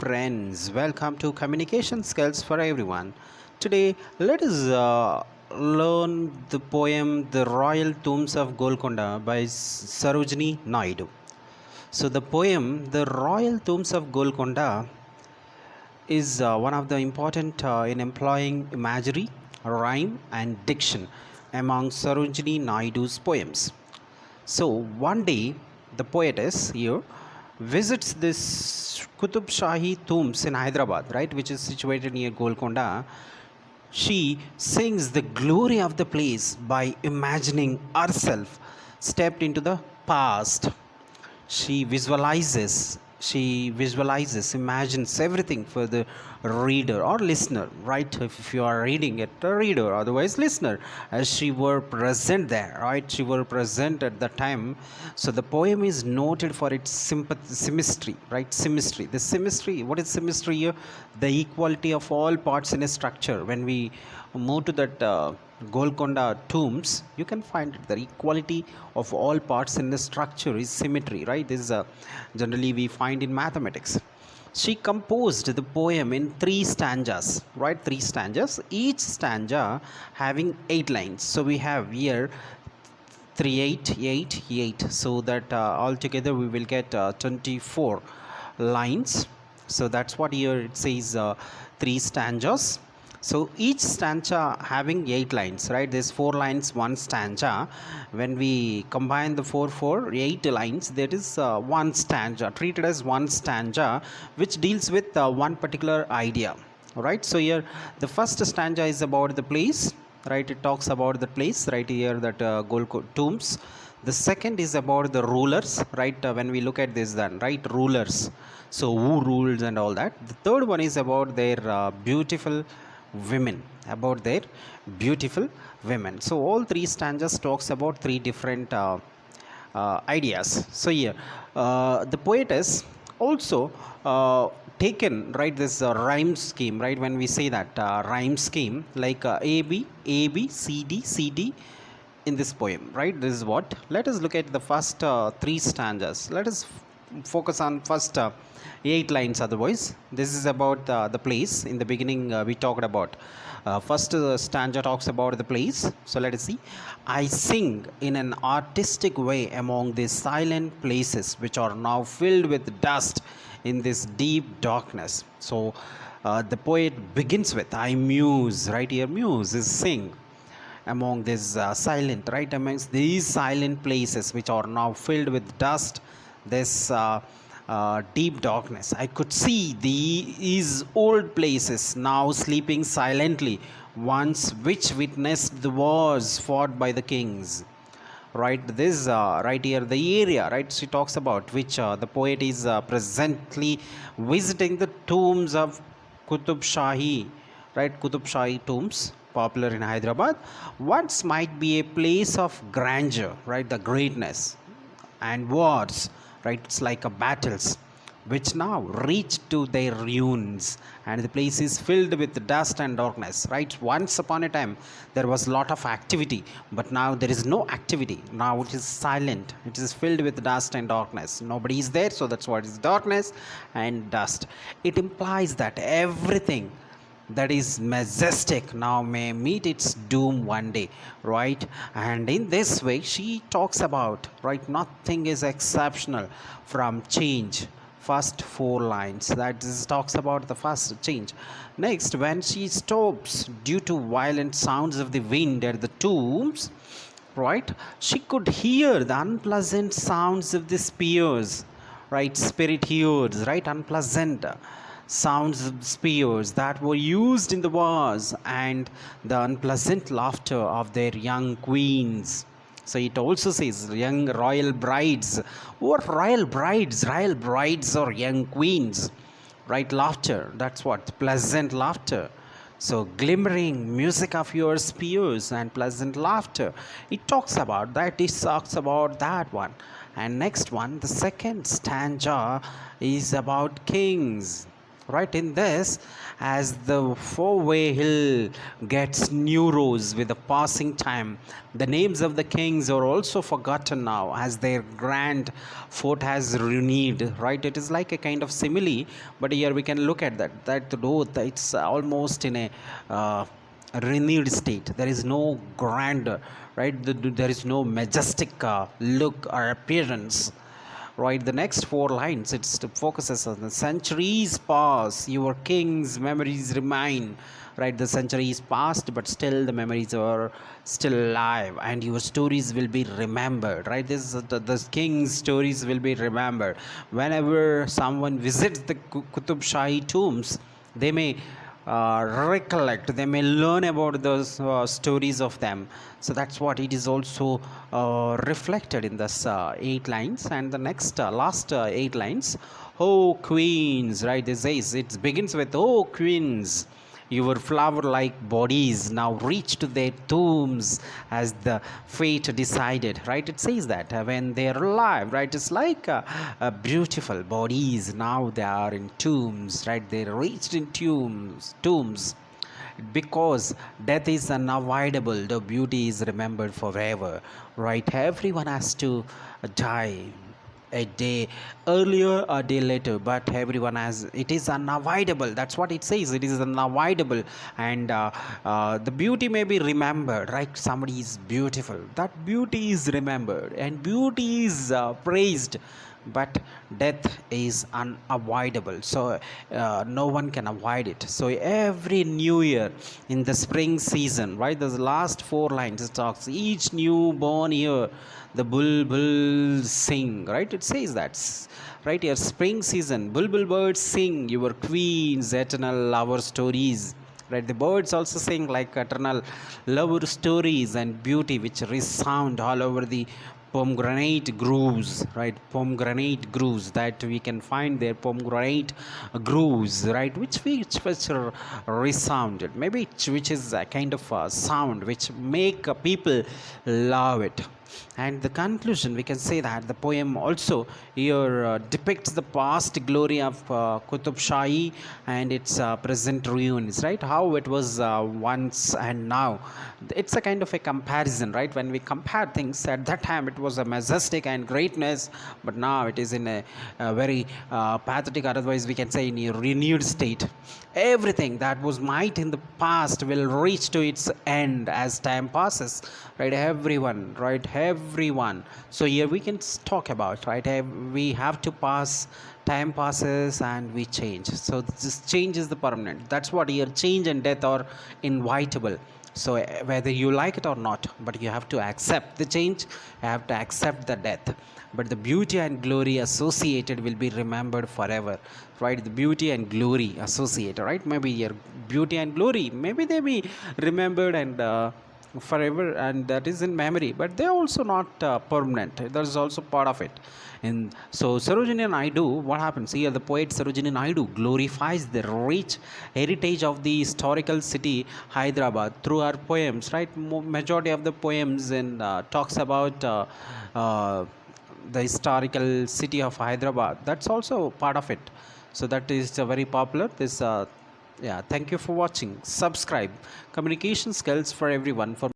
Friends, welcome to Communication Skills for Everyone. Today, let us learn the poem The Royal Tombs of Golconda by Sarojini Naidu. So, the poem The Royal Tombs of Golconda is one of the important in employing imagery, rhyme, and diction among Sarojini Naidu's poems. So one day, the poetess here visits this Qutub Shahi tombs in Hyderabad, right, which is situated near Golconda. She sings the glory of the place by imagining herself stepped into the past. She visualizes, imagines everything for the reader or listener, right? If you are reading it, a reader, otherwise listener, as she were present there, right? She were present at the time. So the poem is noted for its symmetry, right? Symmetry, the symmetry, what is symmetry here? The equality of all parts in a structure. When we move to that Golconda tombs, you can find the equality of all parts in the structure is symmetry, right? This is generally we find in mathematics. She composed the poem in three stanzas, right? Three stanzas, each stanza having 8 lines. So we have here 3 8 8 8, so that altogether we will get 24 lines. So that's what here it says, three stanzas. So each stanza having 8 lines, right? There's 4 lines, one stanza. When we combine the 8 lines, that is one stanza, treated as one stanza, which deals with one particular idea, right? So here the first stanza is about the place, right? It talks about the place, right here, that tombs. The second is about the rulers, right? When we look at this, then, right, rulers, so who rules and all that. The third one is about their beautiful women, about their beautiful women. So all three stanzas talks about three different ideas. So here the poetess also taken, right, this rhyme scheme, right? When we say that rhyme scheme, like a b c d in this poem, right? This is what, let us look at the first three stanzas. Let us focus on first 8 lines. Otherwise, this is about the place. In the beginning, we talked about first stanza talks about the place. So let us see. I sing in an artistic way among these silent places which are now filled with dust in this deep darkness. So the poet begins with I muse, right? Here muse is sing among this silent, right, amongst these silent places which are now filled with dust, this deep darkness. I could see these old places now sleeping silently, once which witnessed the wars fought by the kings, right? This right here, the area, right, she talks about which the poet is presently visiting the tombs of Qutub Shahi, right? Qutub Shahi tombs, popular in Hyderabad. Once might be a place of grandeur, right? The greatness and wars, right? It's like a battles which now reach to their ruins, and the place is filled with dust and darkness, right? Once upon a time there was a lot of activity, but now there is no activity. Now it is silent, it is filled with dust and darkness. Nobody is there, so that's what is darkness and dust. It implies that everything that is majestic now may meet its doom one day, right? And in this way she talks about, right, nothing is exceptional from change. First 4 lines, that is, talks about the first change. Next, when she stops due to violent sounds of the wind at the tombs, right, she could hear the unpleasant sounds of the spears, right? Spirit hears, right, unpleasant sounds of spears that were used in the wars, and the unpleasant laughter of their young queens. So it also says young royal brides, or royal brides or young queens, right? Laughter, that's what, pleasant laughter. So glimmering music of your spears and pleasant laughter, it talks about that, it talks about that one. And next one, the second stanza is about kings, right? In this, as the four-way hill gets new rose with the passing time, the names of the kings are also forgotten now as their grand fort has renewed, right? It is like a kind of simile, but here we can look at that though it's almost in a uh, renewed state. There is no grandeur, right? There is no majestic look or appearance, right? The next four lines, it focuses on the centuries pass, your king's memories remain, right? The centuries passed, but still the memories are still alive, and your stories will be remembered, right? This is the king's stories will be remembered. Whenever someone visits the Qutub Shahi tombs, they may recollect, they may learn about those stories of them. So that's what it is also reflected in this 8 lines. And the next last 8 lines, oh queens, right? This says, it begins with, oh queens, your flower like bodies now reach to their tombs as the fate decided, right? It says that when they are alive, right? It's like beautiful bodies, now they are in tombs, right? They reached in tombs, because death is unavoidable, the beauty is remembered forever, right? Everyone has to die, a day earlier, a day later, but everyone has, it is unavoidable. That's what it says, it is unavoidable. And the beauty may be remembered, right? Somebody is beautiful, that beauty is remembered and beauty is praised, but death is unavoidable. So no one can avoid it. So every new year in the spring season, right, the last four lines it talks, each newborn year the bulbul sing, right? It says that, right here, spring season, bulbul birds sing your queen's eternal lover stories, right? The birds also sing like eternal lover stories and beauty which resound all over the pomegranate grooves, right? Pomegranate grooves that we can find there, pomegranate grooves, right? Which are resounded, maybe which is a kind of a sound which make people love it. And the conclusion, we can say that the poem also here depicts the past glory of Qutub Shahi and its present ruins, right? How it was once and now. It's a kind of a comparison, right? When we compare things, at that time it was a majestic and greatness, but now it is in a very pathetic, otherwise we can say in a renewed state. Everything that was might in the past will reach to its end as time passes, right? Everyone, right? Everyone. So here we can talk about, right? We have to pass, time passes and we change. So this change is the permanent. That's what here, change and death are inevitable. So whether you like it or not, but you have to accept the change, you have to accept the death, but the beauty and glory associated will be remembered forever, right? The beauty and glory associated, right? Maybe your beauty and glory, maybe they be remembered and forever, and that is in memory, but they are also not permanent. That is also part of it. And so Sarojini Naidu, what happens here, the poet Sarojini Naidu glorifies the rich heritage of the historical city Hyderabad through her poems, right? Majority of the poems and talks about the historical city of Hyderabad. That's also part of it. So that is very popular. This yeah, thank you for watching. Subscribe. Communication skills for everyone. For